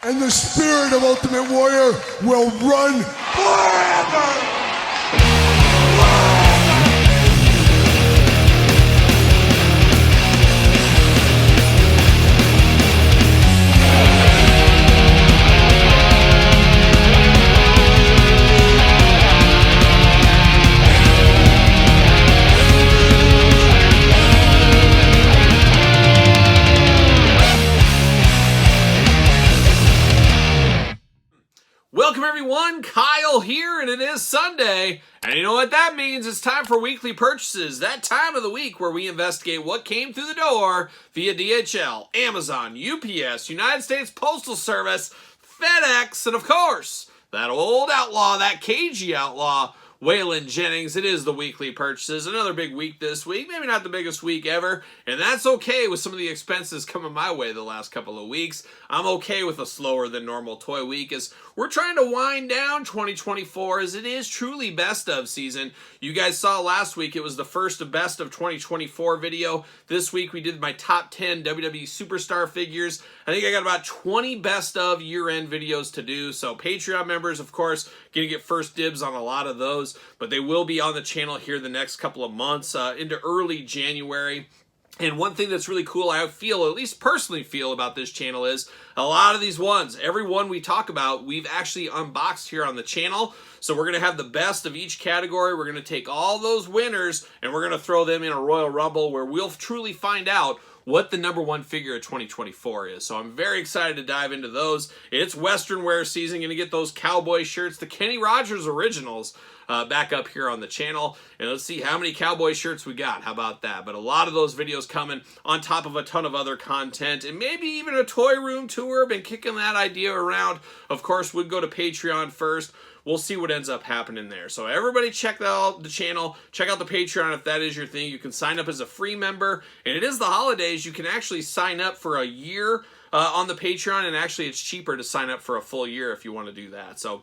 And the spirit of Ultimate Warrior will run forever! Welcome everyone, Kyle here, and it is Sunday, and you know what that means? It's time for weekly purchases, that time of the week where we investigate what came through the door via DHL, Amazon, UPS, United States Postal Service, FedEx, and of course, that old outlaw, that cagey outlaw, Waylon Jennings. It is the weekly purchases. Another big week this week. Maybe not the biggest week ever. And that's okay with some of the expenses coming my way the last couple of weeks. I'm okay with a slower than normal toy week as we're trying to wind down 2024 as it is truly best of season. You guys saw last week it was the first of best of 2024 video. This week we did my top 10 WWE Superstar figures. I think I got about 20 best of year-end videos to do. So Patreon members, of course, going to get first dibs on a lot of those. But they will be on the channel here the next couple of months into early January. And one thing that's really cool, I feel, at least personally feel about this channel is a lot of these ones, every one we talk about, we've actually unboxed here on the channel. So we're going to have the best of each category. We're going to take all those winners and we're going to throw them in a Royal Rumble where we'll truly find out what the number one figure of 2024 is. So I'm very excited to dive into those. It's Western wear season. Going to get those cowboy shirts, the Kenny Rogers originals, back up here on the channel. And let's see how many cowboy shirts we got. How about that? But a lot of those videos coming on top of a ton of other content and maybe even a toy room tour. Been kicking that idea around. Of course, we'd go to Patreon first. We'll see what ends up happening there. So everybody check out the channel. Check out the Patreon if that is your thing. You can sign up as a free member. And it is the holidays. You can actually sign up for a year on the Patreon. And actually it's cheaper to sign up for a full year if you want to do that. So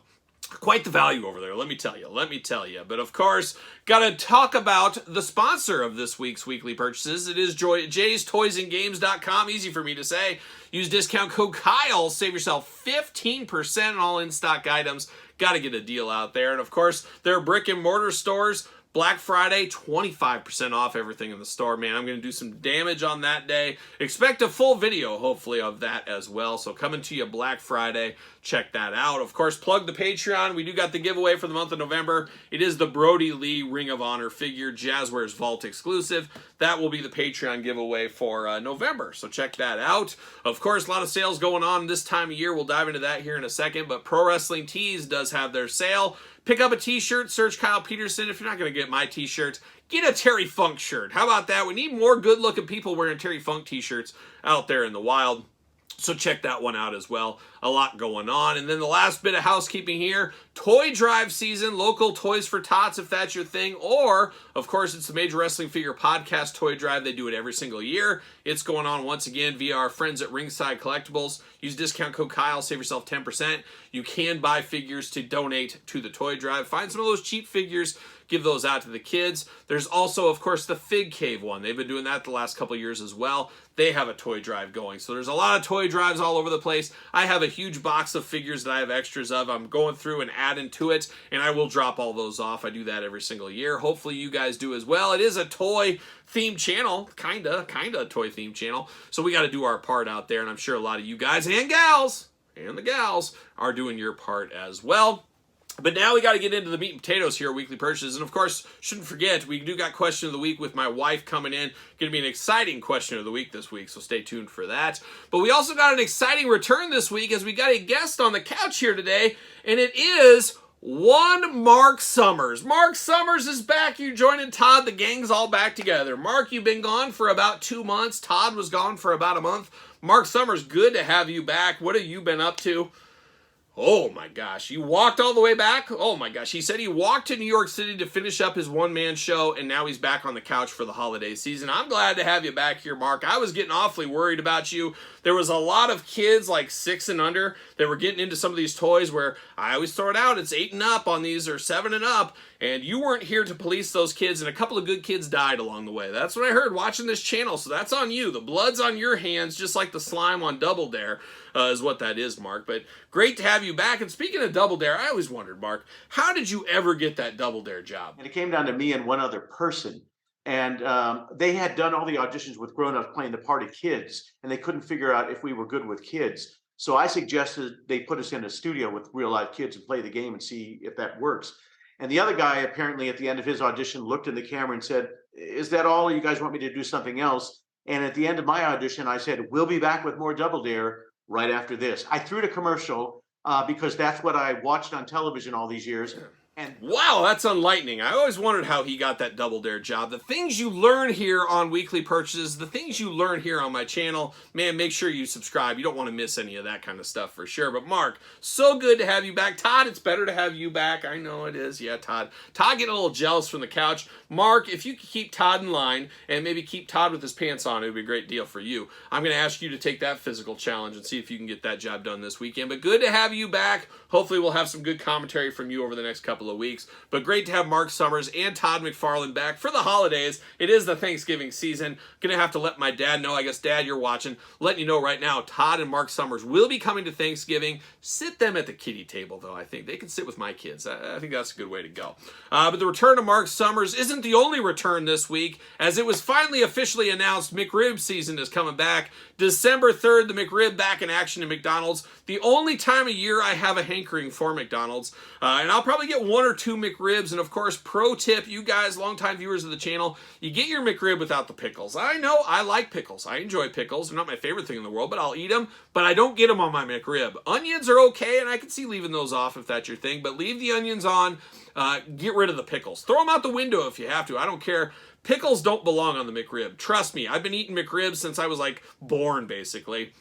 quite the value over there, let me tell you. But of course, gotta talk about the sponsor of this week's weekly purchases. It is JaysToysAndGames.com. Easy for me to say. Use discount code Kyle. Save yourself 15% on all in-stock items. Gotta get a deal out there. And of course, there are brick and mortar stores. Black Friday, 25% off everything in the store. Man, I'm going to do some damage on that day. Expect a full video, hopefully, of that as well. So coming to you Black Friday. Check that out. Of course, plug the Patreon. We do got the giveaway for the month of November. It is the Brody Lee Ring of Honor figure, Jazzwares Vault exclusive. That will be the Patreon giveaway for November. So check that out. Of course, a lot of sales going on this time of year. We'll dive into that here in a second. But Pro Wrestling Tees does have their sale. Pick up a t-shirt, search Kyle Peterson. If you're not going to get my t-shirt, get a Terry Funk shirt. How about that? We need more good-looking people wearing Terry Funk t-shirts out there in the wild. So check that one out as well. A lot going on. And then the last bit of housekeeping here, toy drive season, local Toys for Tots if that's your thing. Or, of course, it's the Major Wrestling Figure Podcast Toy Drive. They do it every single year. It's going on once again via our friends at Ringside Collectibles. Use discount code Kyle, save yourself 10%. You can buy figures to donate to the toy drive. Find some of those cheap figures. Give those out to the kids. There's also, of course, the Fig Cave one. They've been doing that the last couple years as well. They have a toy drive going. So there's a lot of toy drives all over the place. I have a huge box of figures that I have extras of. I'm going through and adding to it, and I will drop all those off. I do that every single year. Hopefully you guys do as well. It is a toy themed channel, kinda a toy themed channel. So we got to do our part out there, and I'm sure a lot of you guys and gals, and the gals, are doing your part as well. But now we got to get into the meat and potatoes here, weekly purchases. And of course, shouldn't forget, we do got question of the week with my wife coming in. Going to be an exciting question of the week this week, so stay tuned for that. But we also got an exciting return this week as we got a guest on the couch here today, and it is one Mark Summers. Mark Summers is back. You joining Todd. The gang's all back together. Mark, you've been gone for about 2 months. Todd was gone for about a month. Mark Summers, good to have you back. What have you been up to? Oh my gosh, you walked all the way back? Oh my gosh, he said he walked to New York City to finish up his one-man show, and now he's back on the couch for the holiday season. I'm glad to have you back here, Mark. I was getting awfully worried about you. there was a lot of kids like 6 and under that were getting into some of these toys where I always throw it out, it's 8 and up on these or 7 and up, and you weren't here to police those kids, and a couple of good kids died along the way. That's what I heard watching this channel, so that's on you. The blood's on your hands, just like the slime on Double Dare is what that is, Mark. But great to have you back. And speaking of Double Dare, I always wondered, Mark, how did you ever get that Double Dare job? And it came down to me and one other person. And they had done all the auditions with grown-ups playing the part of kids, and they couldn't figure out if we were good with kids. So I suggested they put us in a studio with real live kids and play the game and see if that works. And the other guy apparently at the end of his audition looked in the camera and said, "Is that all? You guys want me to do something else?" And at the end of my audition, I said, "We'll be back with more Double Dare right after this." I threw the commercial because that's what I watched on television all these years. And wow, that's enlightening. I always wondered how he got that Double Dare job. The things you learn here on Weekly Purchases, the things you learn here on my channel, man, make sure you subscribe. You don't want to miss any of that kind of stuff for sure. But Mark, so good to have you back. Todd, it's better to have you back. I know it is. Yeah, Todd. Todd getting a little jealous from the couch. Mark, if you could keep Todd in line and maybe keep Todd with his pants on, it would be a great deal for you. I'm going to ask you to take that physical challenge and see if you can get that job done this weekend. But good to have you back. Hopefully we'll have some good commentary from you over the next couple of weeks. But great to have Mark Summers and Todd McFarlane back for the holidays. It is the Thanksgiving season. Gonna have to let my dad know. I guess, Dad, you're watching. Letting you know right now, Todd and Mark Summers will be coming to Thanksgiving. Sit them at the kiddie table, though. I think they can sit with my kids. I think that's a good way to go. But the return of Mark Summers isn't the only return this week, as it was finally officially announced McRib season is coming back. December 3rd, the McRib back in action at McDonald's. The only time of year I have a hankering for McDonald's. And I'll probably get 1 or 2 McRibs. And of course, pro tip, you guys, longtime viewers of the channel, you get your McRib without the pickles. I know, I like pickles. I enjoy pickles. They're not my favorite thing in the world, but I'll eat them. But I don't get them on my McRib. Onions are okay, and I can see leaving those off if that's your thing. But leave the onions on. Get rid of the pickles. Throw them out the window if you have to. I don't care. Pickles don't belong on the McRib. Trust me, I've been eating McRibs since I was like born, basically.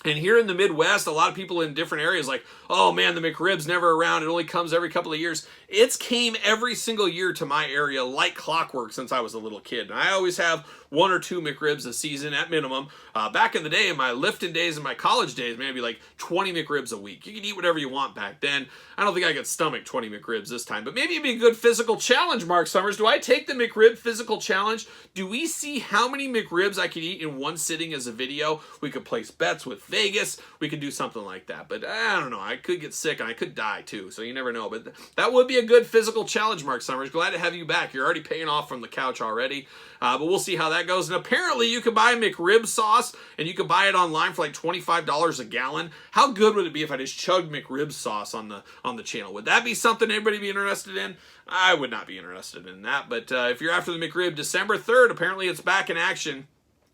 And here in the Midwest, a lot of people in different areas like, oh man, the McRib's never around. It only comes every couple of years. It's came every single year to my area like clockwork since I was a little kid. And I always have 1 or 2 McRibs a season at minimum. Back in the day, in my lifting days and my college days, maybe like 20 McRibs a week. You could eat whatever you want back then. I don't think I could stomach 20 McRibs this time, but maybe it'd be a good physical challenge, Mark Summers. Do I take the McRib physical challenge? Do we see how many McRibs I could eat in one sitting as a video? We could place bets with Vegas. We could do something like that, but I don't know. I could get sick and I could die too, so you never know. But that would be a good physical challenge, Mark Summers. Glad to have you back. You're already paying off from the couch already, but we'll see how that goes. And apparently you can buy McRib sauce, and you can buy it online for like $25 a gallon. How good would it be if I just chugged McRib sauce on the channel? Would that be something anybody be interested in? I would not be interested in that, but if you're after the McRib, December 3rd, apparently it's back in action.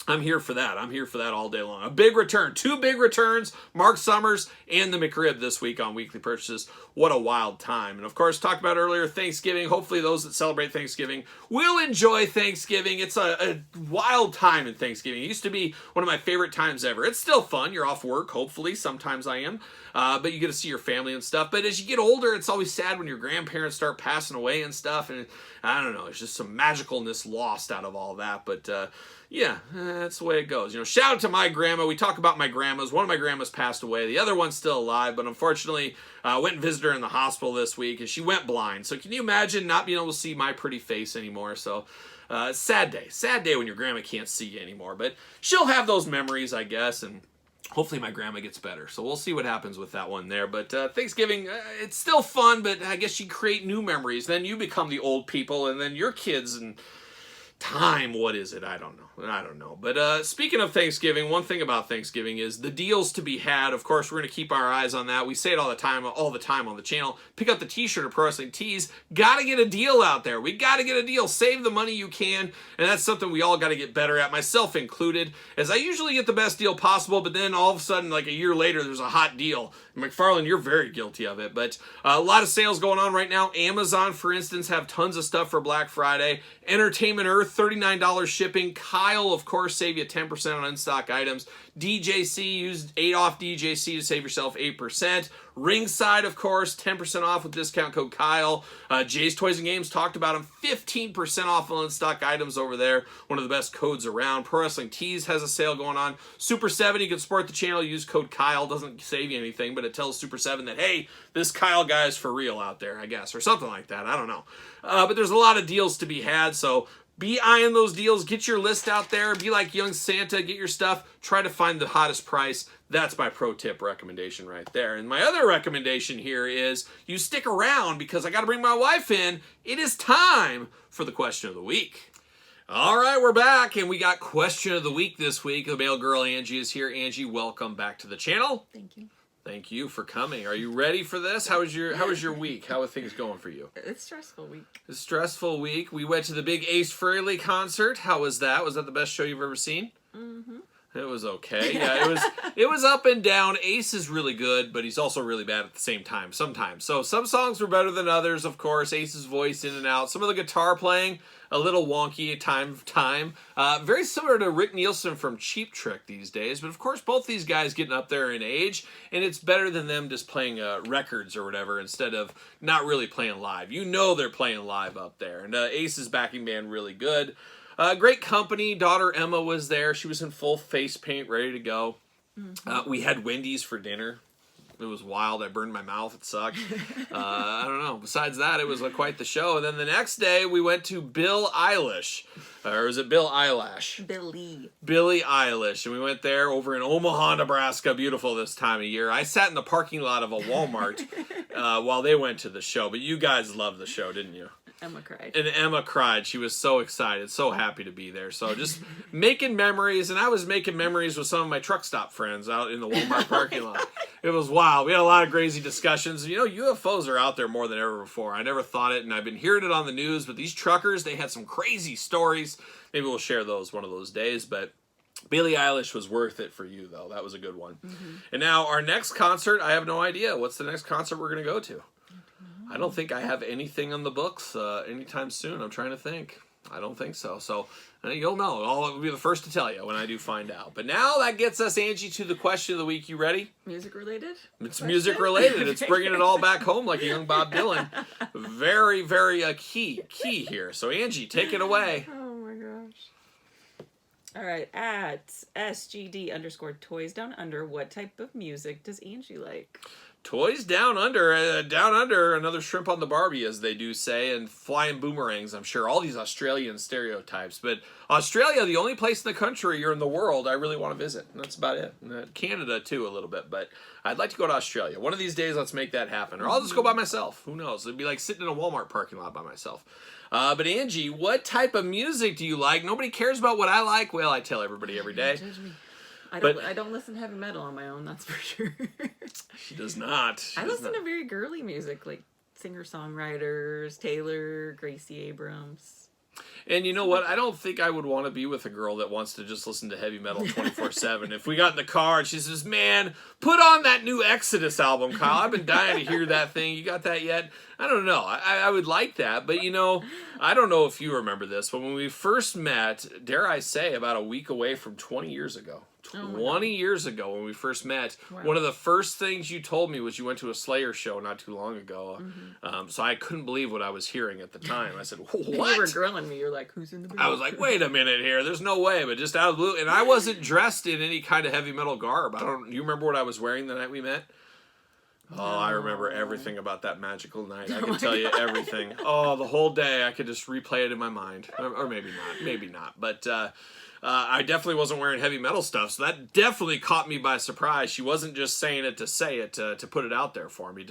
I'm here for that. I'm here for that all day long. A big return. 2 big returns, Mark Summers and the McRib this week on Weekly Purchases. What a wild time. And of course, talked about earlier, Thanksgiving. Hopefully those that celebrate Thanksgiving will enjoy Thanksgiving. It's a wild time in Thanksgiving. It used to be one of my favorite times ever. It's still fun. You're off work, hopefully. Sometimes I am. But you get to see your family and stuff. But as you get older, it's always sad when your grandparents start passing away and stuff. And I don't know, there's just some magicalness lost out of all that. But yeah, that's the way it goes. You know, shout out to my grandma. We talk about my grandmas. One of my grandmas passed away. The other one's still alive, but unfortunately, went and visited her in the hospital this week, and she went blind. So can you imagine not being able to see my pretty face anymore? So sad day. Sad day when your grandma can't see you anymore. But she'll have those memories, I guess, and hopefully my grandma gets better. So we'll see what happens with that one there. But Thanksgiving, it's still fun, but I guess you create new memories. Then you become the old people, and then your kids and time, what is it? I don't know. But speaking of Thanksgiving, one thing about Thanksgiving is the deals to be had. Of course, we're going to keep our eyes on that. We say it all the time on the channel. Pick up the t-shirt or Pro Wrestling Tees. Got to get a deal out there. We got to get a deal. Save the money you can. And that's something we all got to get better at, myself included, as I usually get the best deal possible, but then all of a sudden, like a year later, there's a hot deal. McFarlane, you're very guilty of it. But a lot of sales going on right now. Amazon, for instance, have tons of stuff for Black Friday. Entertainment Earth, $39 shipping. Kyle, of course, save you 10% on in-stock items. DJC, use 8 off DJC to save yourself 8%. Ringside, of course, 10% off with discount code Kyle. Jay's Toys and Games talked about them. 15% off on in-stock items over there. One of the best codes around. Pro Wrestling Tees has a sale going on. Super 7, you can support the channel. Use code Kyle. Doesn't save you anything, but it tells Super 7 that, hey, this Kyle guy is for real out there, I guess, or something like that. I don't know. But there's a lot of deals to be had, so be eyeing those deals. Get your list out there. Be like young Santa. Get your stuff. Try to find the hottest price. That's my pro tip recommendation right there. And my other recommendation here is you stick around because I got to bring my wife in. It is time for the question of the week. All right, we're back, and we got question of the week this week. The mail girl Angie is here. Angie, welcome back to the channel. Thank you. Thank you for coming. Are you ready for this? How was your week? How are things going for you? It's a stressful week. A stressful week. We went to the big Ace Frehley concert. How was that? Was that the best show you've ever seen? Mm-hmm. It was okay. Yeah, it was up and down. Ace is really good, but he's also really bad at the same time sometimes. So some songs were better than others, of course. Ace's voice in and out. Some of the guitar playing, a little wonky at time. Very similar to Rick Nielsen from Cheap Trick these days. But of course, both these guys getting up there in age, and it's better than them just playing records or whatever instead of not really playing live. You know they're playing live up there. And Ace's backing band really good. Great company. Daughter Emma was there. She was in full face paint, ready to go. Mm-hmm. We had Wendy's for dinner. It was wild. I burned my mouth. It sucked. I don't know. Besides that, it was quite the show. And then the next day, we went to Bill Eilish. Or is it Bill Eyelash? Billie Eilish. And we went there over in Omaha, Nebraska. Beautiful this time of year. I sat in the parking lot of a Walmart while they went to the show. But you guys loved the show, didn't you? Emma cried. And Emma cried. She was so excited, so happy to be there. So just making memories, and I was making memories with some of my truck stop friends out in the Walmart parking lot. It was wild. We had a lot of crazy discussions. You know, UFOs are out there more than ever before. I never thought it, and I've been hearing it on the news, but these truckers, they had some crazy stories. Maybe we'll share those one of those days, but Billie Eilish was worth it for you, though. That was a good one. Mm-hmm. And now our next concert, I have no idea. What's the next concert we're going to go to? I don't think I have anything on the books anytime soon. I'm trying to think. I don't think so. So you'll know. I'll be the first to tell you when I do find out. But now that gets us, Angie, to the question of the week. You ready? Music related? It's music related. It's bringing it all back home like a young Bob Dylan. Very, very key here. So Angie, take it away. Oh my gosh. All right. At SGD_Toys Down Under, what type of music does Angie like? Toys down under, another shrimp on the Barbie, as they do say, and flying boomerangs, I'm sure. All these Australian stereotypes. But Australia, the only place in the country or in the world I really want to visit. And that's about it. Canada, too, a little bit. But I'd like to go to Australia. One of these days, let's make that happen. Or I'll just go by myself. Who knows? It'd be like sitting in a Walmart parking lot by myself. But Angie, what type of music do you like? Nobody cares about what I like. Well, I tell everybody every day. I don't listen to heavy metal on my own, that's for sure. She does not. I listen to very girly music, like singer-songwriters, Taylor, Gracie Abrams. And you know what? I don't think I would want to be with a girl that wants to just listen to heavy metal 24/7. If we got in the car and she says, man, put on that new Exodus album, Kyle. I've been dying to hear that thing. You got that yet? I don't know. I would like that. But, you know, I don't know if you remember this, but when we first met, dare I say, about a week away from 20 years ago. 20 years ago when we first met, wow. One of the first things you told me was you went to a Slayer show not too long ago. Mm-hmm. So I couldn't believe what I was hearing at the time. I said, what? You were grilling me. You're like, who's in the band? I was like, wait a minute here. There's no way. But just out of the blue. And I wasn't dressed in any kind of heavy metal garb. You remember what I was wearing the night we met? Oh, I remember everything about that magical night. I can tell you everything. Oh, the whole day I could just replay it in my mind. Or maybe not. Maybe not. But I definitely wasn't wearing heavy metal stuff, so that definitely caught me by surprise. She wasn't just saying it to say it, to put it out there for me,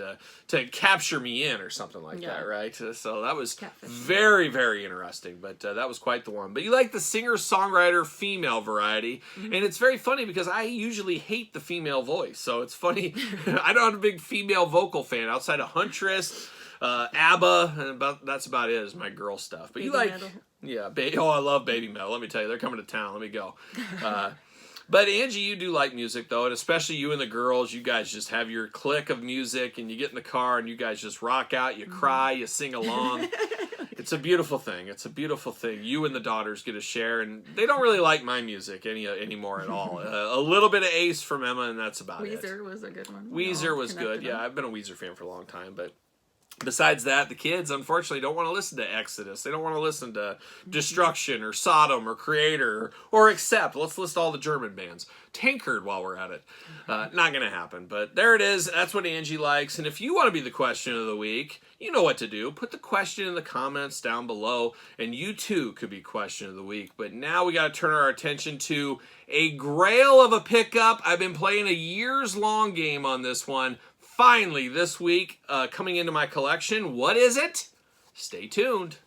to capture me in or something like that, right? So that was very, very interesting, but that was quite the one. But you like the singer-songwriter female variety, and it's very funny because I usually hate the female voice, so it's funny. I'm not a big female vocal fan outside of Huntress, ABBA, and that's about it is my girl stuff. But you like... Metal. Yeah, I love Baby Metal. Let me tell you, they're coming to town. Let me go. But Angie, you do like music, though, and especially you and the girls. You guys just have your clique of music, and you get in the car, and you guys just rock out. You cry, you sing along. It's a beautiful thing. It's a beautiful thing. You and the daughters get a share, and they don't really like my music anymore at all. A little bit of Ace from Emma, and that's about it. Weezer was a good one. Weezer was good. Yeah, I've been a Weezer fan for a long time, but besides that, the kids, unfortunately, don't want to listen to Exodus. They don't want to listen to Destruction or Sodom or Creator or Accept. Let's list all the German bands. Tankard while we're at it. Not going to happen, but there it is. That's what Angie likes. And if you want to be the question of the week, you know what to do. Put the question in the comments down below, and you too could be question of the week. But now we got to turn our attention to a grail of a pickup. I've been playing a years-long game on this one. Finally, this week, coming into my collection. What is it? Stay tuned.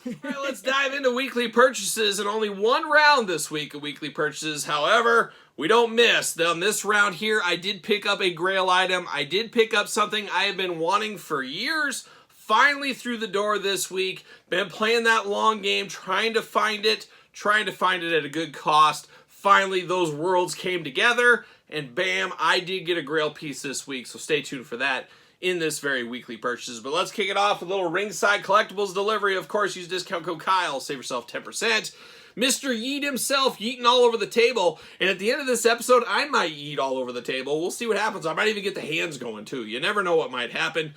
All right, let's dive into weekly purchases, and only one round this week of weekly purchases. However, we don't miss. On this round here, I did pick up a Grail item. I did pick up something I have been wanting for years. Finally through the door this week. Been playing that long game, trying to find it at a good cost. Finally, those worlds came together, and bam, I did get a Grail piece this week, so stay tuned for that in this very weekly purchases. But let's kick it off with a little Ringside Collectibles delivery. Of course, use discount code Kyle, save yourself 10%. Mr. Yeet himself, yeeting all over the table. And at the end of this episode, I might yeet all over the table. We'll see what happens. I might even get the hands going, too. You never know what might happen.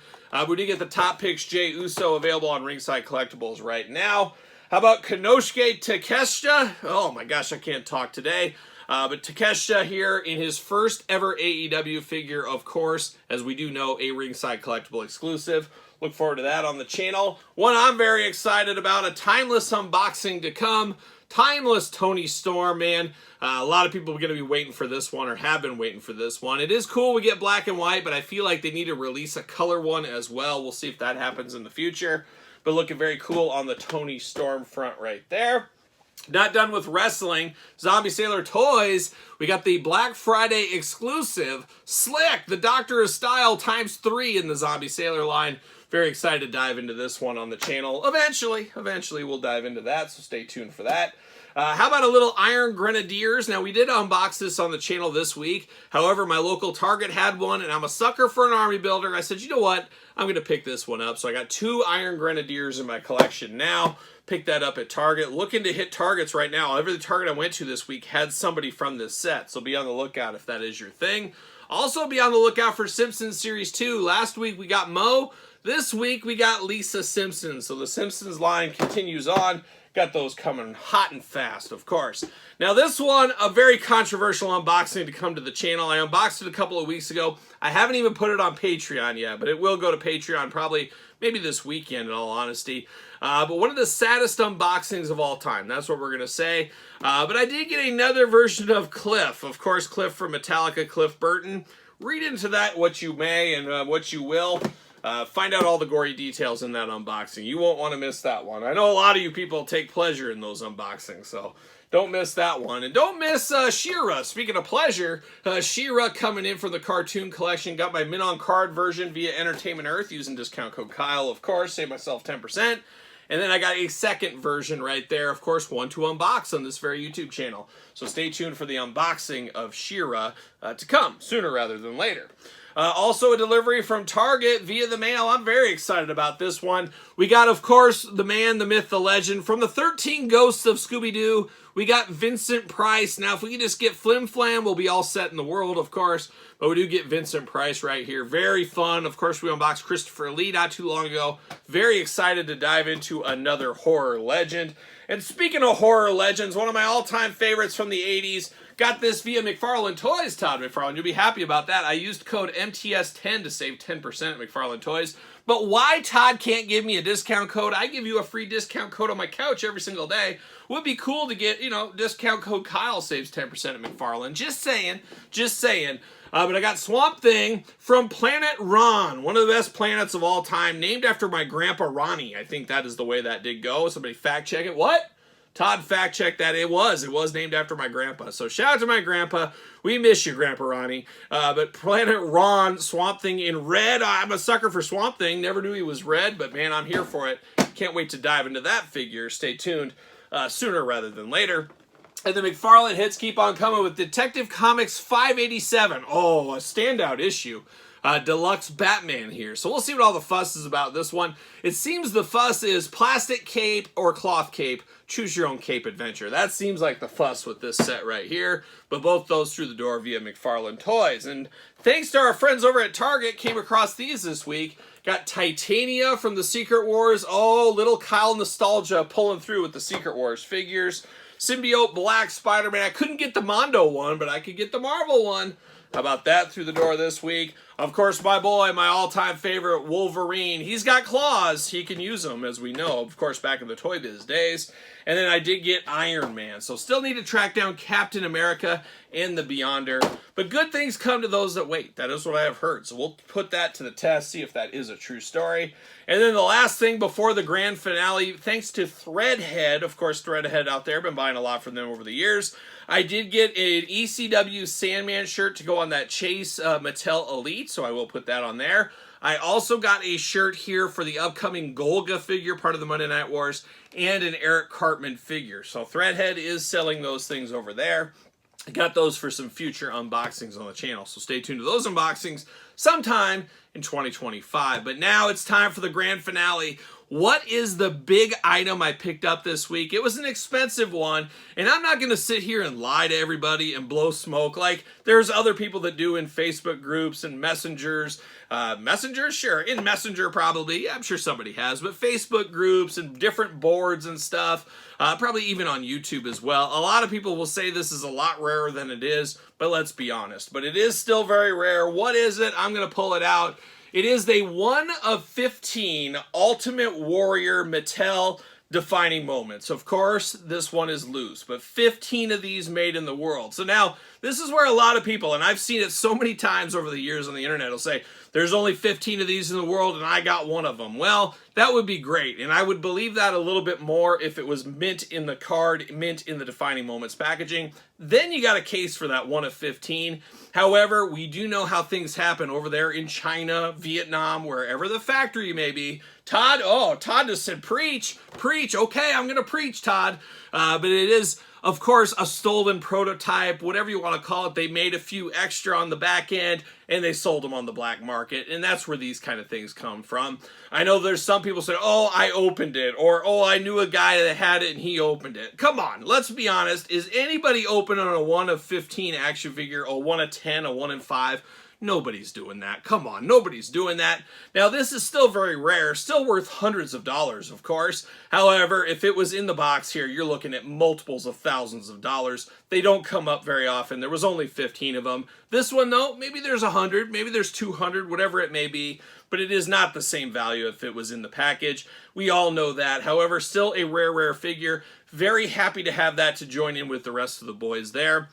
We did get the top picks, Jey Uso, available on Ringside Collectibles right now. How about Konosuke Takeshita? Oh my gosh, I can't talk today. But Takeshita here in his first ever AEW figure, of course, as we do know, a Ringside Collectible exclusive. Look forward to that on the channel. One I'm very excited about, a timeless unboxing to come. Timeless Tony Storm, man. A lot of people are going to be waiting for this one, or have been waiting for this one. It is cool we get black and white, but I feel like they need to release a color one as well. We'll see if that happens in the future. But looking very cool on the Tony Storm front right there. Not done with wrestling. Zombie Sailor Toys. We got the Black Friday exclusive. Slick, the Doctor of Style ×3 in the Zombie Sailor line. Very excited to dive into this one on the channel. Eventually we'll dive into that, so stay tuned for that. How about a little Iron Grenadiers? Now, we did unbox this on the channel this week. However, my local Target had one, and I'm a sucker for an army builder. I said, you know what? I'm going to pick this one up. So I got 2 Iron Grenadiers in my collection now. Picked that up at Target. Looking to hit Targets right now. Every Target I went to this week had somebody from this set, so be on the lookout if that is your thing. Also, be on the lookout for Simpsons Series 2. Last week, we got Mo. This week, we got Lisa Simpson. So the Simpsons line continues on. Got those coming hot and fast, of course. Now this one, a very controversial unboxing to come to the channel. I unboxed it a couple of weeks ago. I haven't even put it on Patreon yet, but it will go to Patreon probably maybe this weekend, in all honesty. But one of the saddest unboxings of all time. That's what we're going to say. But I did get another version of Cliff. Of course, Cliff from Metallica, Cliff Burton. Read into that what you may and what you will. Find out all the gory details in that unboxing. You won't want to miss that one. I know a lot of you people take pleasure in those unboxings, so don't miss that one. And don't miss She-Ra. Speaking of pleasure, She-Ra coming in from the cartoon collection. Got my mint on card version via Entertainment Earth using discount code Kyle, of course. Save myself 10%. And then I got a second version right there, of course, one to unbox on this very YouTube channel. So stay tuned for the unboxing of She-Ra to come, sooner rather than later. Also a delivery from Target via the mail. I'm very excited about this one. We got, of course, the man, the myth, the legend. From the 13 Ghosts of Scooby-Doo, we got Vincent Price. Now, if we can just get Flim Flam, we'll be all set in the world, of course. But we do get Vincent Price right here. Very fun. Of course, we unboxed Christopher Lee not too long ago. Very excited to dive into another horror legend. And speaking of horror legends, one of my all-time favorites from the 80s, got this via McFarlane Toys, Todd McFarlane. You'll be happy about that. I used code MTS10 to save 10% at McFarlane Toys. But why Todd can't give me a discount code? I give you a free discount code on my couch every single day. Would be cool to get, discount code Kyle saves 10% at McFarlane. Just saying. But I got Swamp Thing from Planet Ron, one of the best planets of all time, named after my grandpa Ronnie. I think that is the way that did go. Somebody fact check it. What? Todd fact checked that. It was named after my grandpa. So shout out to my grandpa. We miss you, Grandpa Ronnie. But Planet Ron, Swamp Thing in red. I'm a sucker for Swamp Thing. Never knew he was red, but man, I'm here for it. Can't wait to dive into that figure. Stay tuned sooner rather than later. And the McFarlane hits keep on coming with Detective Comics 587. Oh, a standout issue. Deluxe Batman here. So we'll see what all the fuss is about this one. It seems the fuss is plastic cape or cloth cape. Choose your own cape adventure. That seems like the fuss with this set right here. But both those through the door via McFarlane Toys. And thanks to our friends over at Target, came across these this week. Got Titania from the Secret Wars. Oh, little Kyle nostalgia pulling through with the Secret Wars figures. Symbiote Black Spider-Man. I couldn't get the Mondo one, but I could get the Marvel one. How about that through the door this week? Of course, my boy, my all-time favorite, Wolverine. He's got claws. He can use them, as we know, of course, back in the Toy Biz days. And then I did get Iron Man. So still need to track down Captain America and the Beyonder. But good things come to those that wait. That is what I have heard. So we'll put that to the test, see if that is a true story. And then the last thing before the grand finale, thanks to Threadhead, of course, Threadhead out there, been buying a lot from them over the years. I did get an ECW Sandman shirt to go on that Chase Mattel Elite, so I will put that on there. I also got a shirt here for the upcoming Golga figure, part of the Monday Night Wars, and an Eric Cartman figure. So Threadhead is selling those things over there. I got those for some future unboxings on the channel, so stay tuned to those unboxings sometime in 2025. But now it's time for the grand finale. What is the big item I picked up this week? It was an expensive one, and I'm not going to sit here and lie to everybody and blow smoke like there's other people that do in Facebook groups and messengers. Messengers? Sure. In Messenger, probably. Yeah, I'm sure somebody has. But Facebook groups and different boards and stuff, probably even on YouTube as well. A lot of people will say this is a lot rarer than it is, but let's be honest. But it is still very rare. What is it? I'm going to pull it out. It is the 1 of 15 Ultimate Warrior Mattel Defining Moments. Of course, this one is loose, but 15 of these made in the world. So now, this is where a lot of people, and I've seen it so many times over the years on the internet, will say, there's only 15 of these in the world and I got one of them. Well, that would be great, and I would believe that a little bit more if it was mint in the card, mint in the Defining Moments packaging. Then you got a case for that 1 of 15. However, we do know how things happen over there in China, Vietnam, wherever the factory may be. Todd, Todd just said preach, preach. Okay, I'm going to preach, Todd. But it is, of course, a stolen prototype, whatever you want to call it. They made a few extra on the back end, and they sold them on the black market, and that's where these kind of things come from. I know there's some people say, oh, I opened it, or oh, I knew a guy that had it and he opened it. Come on, let's be honest. Is anybody opening a 1 of 15 action figure, a 1 of 10, a 1 in 5? Nobody's doing that. Come on, nobody's doing that. Now, this is still very rare, still worth hundreds of dollars, of course. However, if it was in the box here, you're looking at multiples of thousands of dollars. They don't come up very often. There was only 15 of them. This one, though, maybe there's 100, maybe there's 200, whatever it may be, but it is not the same value if it was in the package. We all know that. However, still a rare figure. Very happy to have that to join in with the rest of the boys there.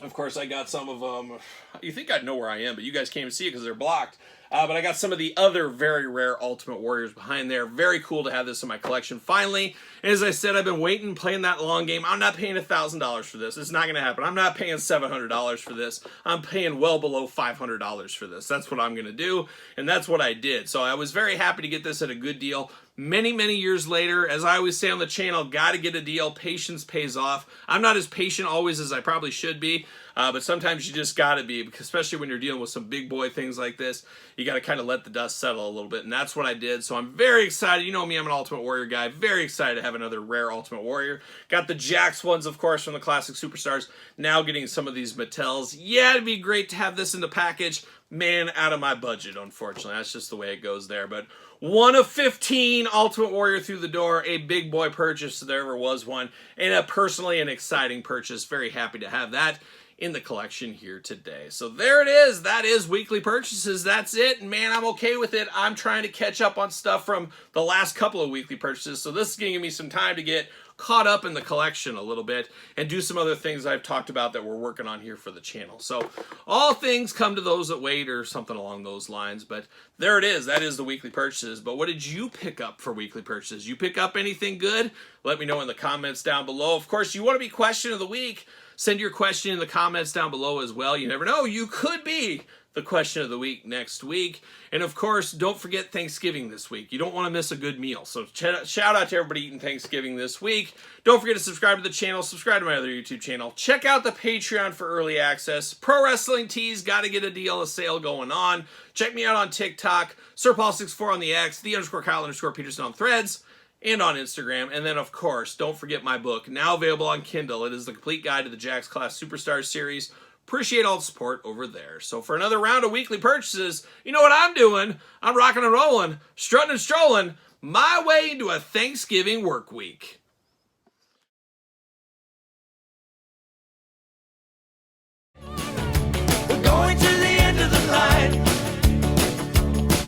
Of course, I got some of them. You think I'd know where I am, but you guys can't even see it because they're blocked. But I got some of the other very rare Ultimate Warriors behind there. Very cool to have this in my collection finally. And as I said, I've been waiting, playing that long game. I'm not paying $1,000 for this. It's not going to happen. I'm not paying $700 for this. I'm paying well below $500 for this. That's what I'm going to do, and that's what I did. So I was very happy to get this at a good deal. Many years later, as I always say on the channel, got to get a deal. Patience pays off. I'm not as patient always as I probably should be, but sometimes you just got to be, because especially when you're dealing with some big boy things like this, you got to kind of let the dust settle a little bit, and that's what I did. So I'm very excited. You know me, I'm an Ultimate Warrior guy. Very excited to have another rare Ultimate Warrior. Got the Jakks ones, of course, from the Classic Superstars. Now getting some of these Mattels. Yeah, it'd be great to have this in the package. Man, out of my budget, unfortunately. That's just the way it goes there, but 1 of 15 Ultimate Warrior through the door, a big boy purchase if there ever was one, and personally an exciting purchase. Very happy to have that in the collection here today. So there it is. That is weekly purchases. That's it. And man, I'm okay with it. I'm trying to catch up on stuff from the last couple of weekly purchases, so this is giving me some time to get caught up in the collection a little bit and do some other things I've talked about that we're working on here for the channel. So all things come to those that wait, or something along those lines. But there it is. That is the weekly purchases. But what did you pick up for weekly purchases? You pick up anything good? Let me know in the comments down below. Of course, you want to be question of the week? Send your question in the comments down below as well. You never know. You could be the question of the week next week. And of course, don't forget Thanksgiving this week. You don't want to miss a good meal. So shout out to everybody eating Thanksgiving this week. Don't forget to subscribe to the channel, subscribe to my other YouTube channel. Check out the Patreon for early access. Pro Wrestling Tees, got to get a deal, a sale going on. Check me out on TikTok, SirPaul64 on the X, _Kyle_Peterson on Threads, and on Instagram. And then, of course, don't forget my book, now available on Kindle. It is the complete guide to the Jakks Class Superstars series. Appreciate all the support over there. So for another round of weekly purchases, you know what I'm doing? I'm rocking and rolling, strutting and strolling my way into a Thanksgiving work week. We're going to